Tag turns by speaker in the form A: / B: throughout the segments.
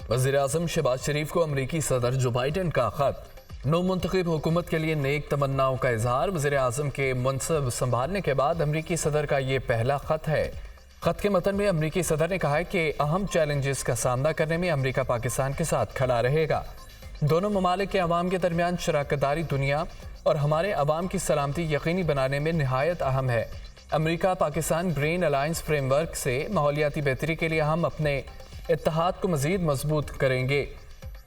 A: वज़ीर-ए-आज़म शहबाज शरीफ को अमरीकी सदर जो बाइडेन का खत। नौ मुंतखब हुकूमत के लिए नेक तमन्नाओं का इजहार। वज़ीर-ए-आज़म के मनसब संभालने के बाद अमरीकी सदर का ये पहला खत है। खत के मतन में अमरीकी सदर ने कहा है कि अहम चैलेंजेस का सामना करने में अमरीका पाकिस्तान के साथ खड़ा रहेगा। दोनों ममालिक के अवाम के दरमियान शराकतदारी दुनिया और हमारे अवाम की सलामती यकीनी बनाने में नहायत अहम है। अमरीका पाकिस्तान ग्रीन अलायंस फ्रेमवर्क से माहौलियाती बेहतरी के लिए हम अपने इत्तेहाद को मज़ीद मजबूत करेंगे।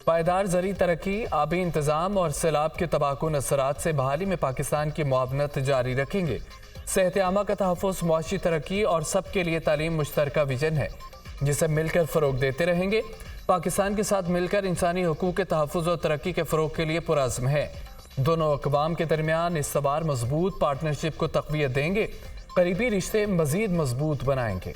A: पायदार ज़री तरक्की, आबी इंतज़ाम और सैलाब के तबाहकुन असरात से बहाली में पाकिस्तान की मुआवनत जारी रखेंगे। सेहत आमा का तहफ़्फ़ुज़, मुआशी तरक्की और सबके लिए तालीम मुश्तरका विजन है जिसे मिलकर फ़रोग देते रहेंगे। पाकिस्तान के साथ मिलकर इंसानी हकूक़ के तहफ़्फ़ुज़ और तरक्की के फ़रोग के लिए पुरअज़्म है। दोनों अक़वाम के दरमियान इस बार मजबूत पार्टनरशिप को तक़वियत देंगे, करीबी रिश्ते मज़ीद मजबूत बनाएंगे।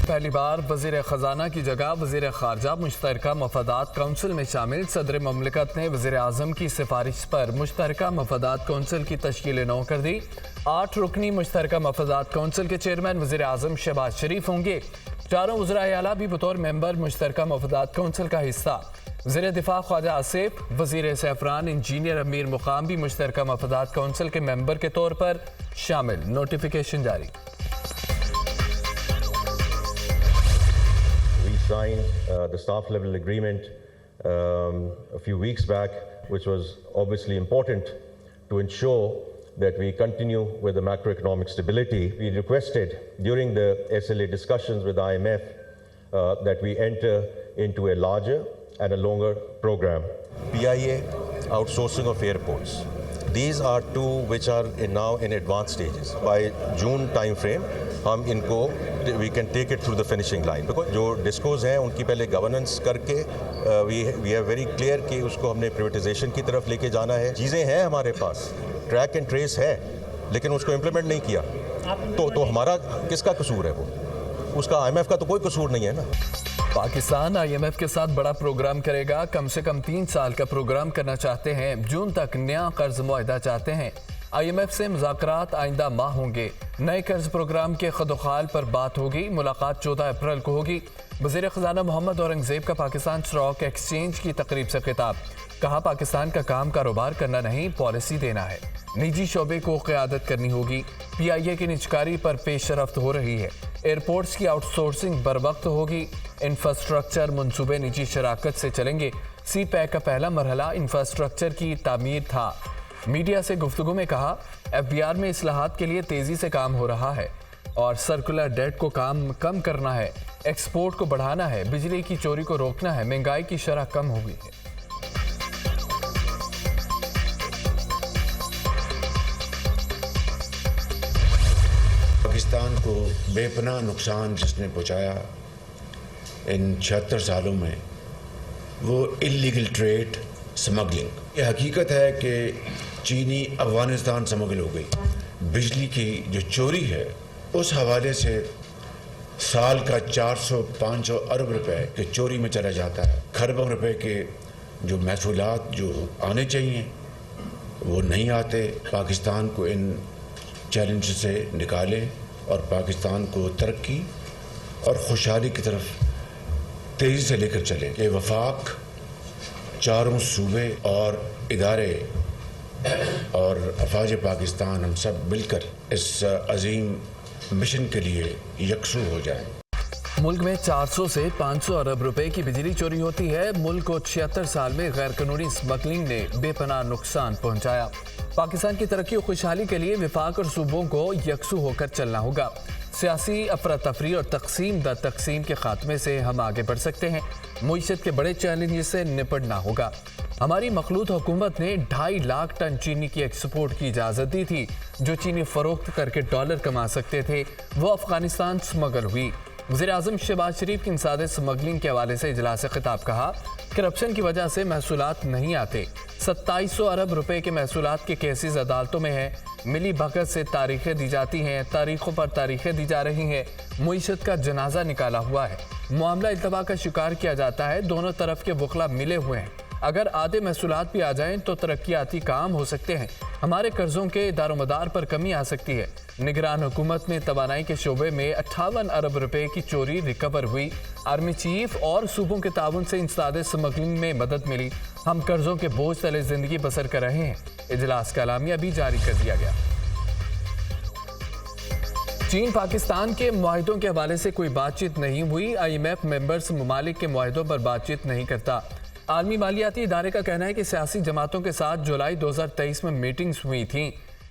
A: पहली बार वज़ीर ख़जाना की जगह वज़ीर ख़ारजा मुश्तरका मफादात काउंसिल में शामिल। सदर ममलिकत ने वज़ीर आज़म की सिफारिश पर मुश्तरका मफादात काउंसिल की तश्कील नौ कर दी। 8 रुकनी मुश्तरका मफादात काउंसिल के चेयरमैन वज़ीर आज़म शहबाज शरीफ होंगे। चारों वज़राए आला भी बतौर मेंबर मुश्तरका मफादात काउंसिल का हिस्सा। वज़ीर दिफा ख्वाजा आसिफ, वज़ीर सैफरान इंजीनियर अमीर मुकाम भी मुश्तरका मफादात काउंसिल के मेंबर के तौर पर शामिल। नोटिफिकेशन जारी।
B: Signed the staff level agreement a few weeks back, which was obviously important to ensure that we continue with the macroeconomic stability. We requested during the SLA discussions with IMF that we enter into a larger and a longer program. PIA, outsourcing of airports. These are two which are now in advanced stages. By June time frame, हम इनको we can take it through the finishing line. Because जो discoms हैं उनकी पहले governance करके we are very clear कि उसको हमने privatization की तरफ लेके जाना है। चीज़ें हैं हमारे पास, ट्रैक एंड ट्रेस है, लेकिन उसको इम्प्लीमेंट नहीं किया तो हमारा किसका कसूर है? वो उसका IMF का तो कोई कसूर नहीं है ना।
A: पाकिस्तान IMF के साथ बड़ा प्रोग्राम करेगा। कम से कम 3 साल का प्रोग्राम करना चाहते हैं। जून तक नया कर्ज मुआहदा चाहते हैं। IMF से मुज़ाकरात आइंदा माह होंगे। नए कर्ज प्रोग्राम के खदोखाल पर बात होगी। मुलाकात 14 अप्रैल को होगी। वज़ीर ख़जाना मोहम्मद औरंगज़ेब का पाकिस्तान स्टॉक एक्सचेंज की तकरीब से खिताब। कहा, पाकिस्तान का काम कारोबार करना नहीं, पॉलिसी देना है। निजी शोबे को क़यादत करनी होगी। PIA की निजकारी पर पेशरफ्त हो रही है। एयरपोर्ट्स की आउटसोर्सिंग बर वक्त होगी। इंफ्रास्ट्रक्चर मनसूबे निजी शराकत से चलेंगे। CPEC का पहला मरहला इंफ्रास्ट्रक्चर की तामीर था। मीडिया से गुफ्तगू में कहा, FBR में इस्लाहात के लिए तेज़ी से काम हो रहा है और सर्कुलर डेट को कम करना है, एक्सपोर्ट को बढ़ाना है, बिजली की चोरी को रोकना है, महंगाई की शरह कम हो गई है।
C: पाकिस्तान को बेपनाह नुकसान जिसने पहुंचाया इन 76 सालों में, वो इल्लीगल ट्रेड, स्मगलिंग। ये हकीकत है कि चीनी अफगानिस्तान स्मगल हो गई। बिजली की जो चोरी है उस हवाले से साल का 400-500 अरब रुपए के चोरी में चला जाता है। खरबों रुपए के जो महसूलात जो आने चाहिए वो नहीं आते। पाकिस्तान को इन चैलेंज से निकालें और पाकिस्तान को तरक्की और खुशहाली की तरफ तेज़ी से लेकर चलें। ये वफाक, चारों सूबे और इदारे और अफवाज पाकिस्तान हम सब मिलकर इस अजीम मिशन के लिए यकसू हो जाएं।
A: मुल्क में 400 से 500 अरब रुपए की बिजली चोरी होती है। मुल्क को 76 साल में गैर कानूनी स्मगलिंग ने बेपनाह नुकसान पहुंचाया। पाकिस्तान की तरक्की और खुशहाली के लिए विफाक और सूबों को यकसू होकर चलना होगा। सियासी अफरा तफरी और तकसीम के खात्मे से हम आगे बढ़ सकते हैं। मुईशत के बड़े चैलेंज से निपटना होगा। हमारी मखलूत हुकूमत ने 2.5 लाख टन चीनी की एक्सपोर्ट की इजाज़त दी थी। जो चीनी फरोख्त करके डॉलर कमा सकते थे वो अफगानिस्तान स्मगल हुई। वज़ीर-ए-आज़म शहबाज शरीफ की इंसादे स्मगलिंग के हवाले से इजलास से खिताब। कहा, करप्शन की वजह से महसूलात नहीं आते। 2700 अरब रुपए के महसूलात के केसेस अदालतों में है। मिली भगत से तारीखें दी जाती हैं, तारीखों पर तारीखें दी जा रही हैं। मुईशत का जनाजा निकाला हुआ है। मामला इल्तवा का शिकार किया जाता है। दोनों तरफ के वकला मिले हुए हैं। अगर आधे महसूलात भी आ जाएं तो तरक्याती काम हो सकते हैं। हमारे कर्जों के दारोमदार पर कमी आ सकती है। निगरान हुकूमत में तवानाई के शोबे में 58 अरब रुपए की चोरी रिकवर हुई। आर्मी चीफ और सूबों के ताउन से इंसदाद स्मगलिंग में मदद मिली। हम कर्जों के बोझ तले जिंदगी बसर कर रहे हैं। इजलास का एलामिया भी जारी कर दिया गया। चीन पाकिस्तान के मुआहिदों के हवाले से कोई बातचीत नहीं हुई। IMF मेंबर्स ममालिक के मुआहिदों पर बातचीत नहीं करता। आलमी मालियाती इदारे का कहना है कि सियासी जमातों के साथ जुलाई 2023 में मीटिंग्स हुई थी।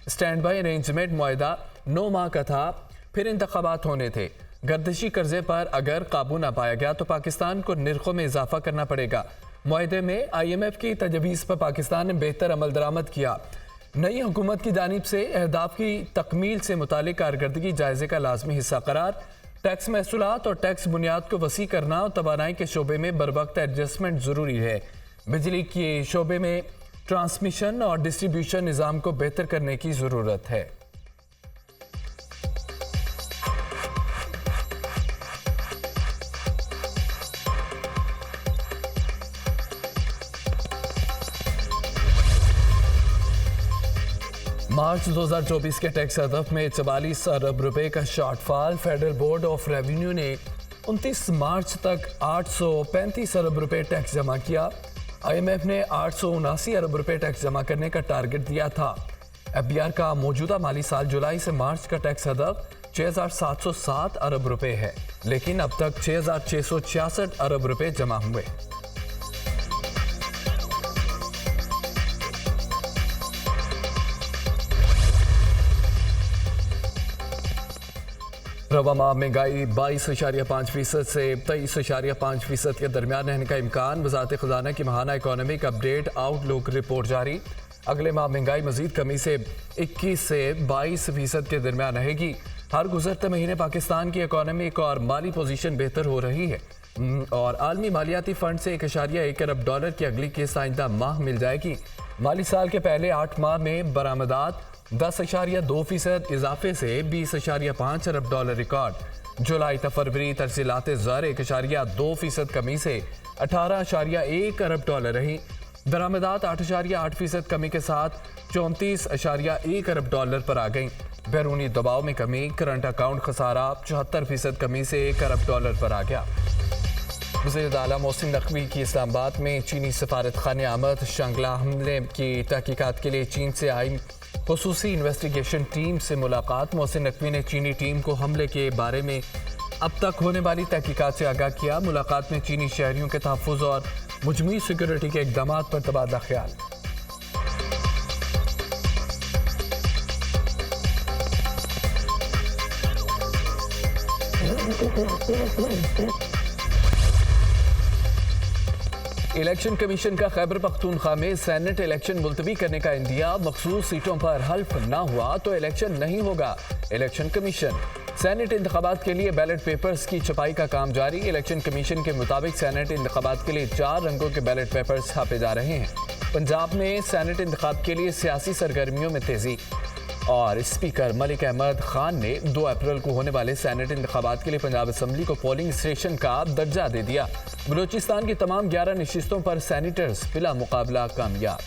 A: स्टैंड बाई अरेंजमेंट मुआहिदा 9 माह का था, फिर इंतखाबात होने थे। गर्दिशी कर्जे पर अगर काबू ना पाया गया तो पाकिस्तान को निर्खों में इजाफा करना पड़ेगा। मुआहिदे में IMF की तजवीज़ पर पाकिस्तान ने बेहतर अमल दरामद किया। नई हुकूमत की जानिब से अहदाफ की तकमील से मुतालिक कारकर्दगी जायजे का लाजमी हिस्सा करार, टैक्स महसूलात और टैक्स बुनियाद को वसी करना और तवानाई के शोबे में बरवक्त एडजस्टमेंट ज़रूरी है। बिजली के शोबे में ट्रांसमिशन और डिस्ट्रीब्यूशन निज़ाम को बेहतर करने की ज़रूरत है। मार्च 2024 के टैक्स हदफ में 44 अरब रुपए का shortfall. Federal board of revenue ने 29 मार्च तक 835 अरब रुपए टैक्स जमा किया। IMF ने 879 अरब रुपए टैक्स जमा करने का टारगेट दिया था। FBR का मौजूदा माली साल जुलाई से मार्च का टैक्स हदफ 6,707 अरब रुपए है, लेकिन अब तक 6,666 अरब रुपए जमा हुए। रवा माह महंगाई 22.5% से 23.5% के दरमियान रहने का इम्कान। वज़ारत ख़ज़ाना की माहाना इकोनॉमिक अपडेट आउटलुक रिपोर्ट जारी। अगले माह महंगाई मजीद कमी से 21 से 22% के दरमियान रहेगी। हर गुज़रते महीने पाकिस्तान की इकोनॉमिक और माली पोजीशन बेहतर हो रही है और आलमी मालियाती फंड से 1.1 अरब डॉलर की अगली किस्त आइंदा माह मिल जाएगी। माली साल के पहले 8 माह में बरामदात 10.2% इजाफे से 20.5 अरब डॉलर रिकॉर्ड। जुलाई तक फरवरी तरसीलात ज़र 1.2% कमी से 18.1 अरब डॉलर रही। बरामदात 8.8% कमी के साथ 34.1 अरब डॉलर पर आ गई। बैरूनी दबाव में कमी, करंट अकाउंट खसारा 74% कमी से 1 अरब डॉलर पर आ गया। वज़ीर आला मोहसिन नकवी की इस्लामाबाद में चीनी सफारत खाने आमद। शंगला हमले की तहकीकात के लिए चीन से आई खुसूसी इन्वेस्टिगेशन टीम से मुलाकात। मोहसिन नकवी ने चीनी टीम को हमले के बारे में अब तक होने वाली तहकीकात से आगाह किया। मुलाकात में चीनी शहरियों के तहफ़्फ़ुज़ और मुजमी सिक्योरिटी के इक़दाम पर तबादला ख्याल। इलेक्शन कमीशन का खैबर पख्तूनख्वा में सेनेट इलेक्शन मुलतवी करने का इंदिया। मखसूस सीटों पर हल्फ ना हुआ तो इलेक्शन नहीं होगा। इलेक्शन कमीशन सेनेट इंतखाबात के लिए बैलेट पेपर्स की छपाई का काम जारी। इलेक्शन कमीशन के मुताबिक सेनेट इंतखाबात के लिए 4 रंगों के बैलेट पेपर्स छापे जा रहे हैं। पंजाब में सेनेट इंतखाब के लिए सियासी सरगर्मियों में तेजी और स्पीकर मलिक अहमद खान ने 2 अप्रैल को होने वाले सेनेट इंतखाबात के लिए पंजाब असम्बली को पोलिंग स्टेशन का दर्जा दे दिया। बलूचिस्तान की तमाम 11 नशिस्तों पर सेनेटर्स बिला मुकाबला कामयाब।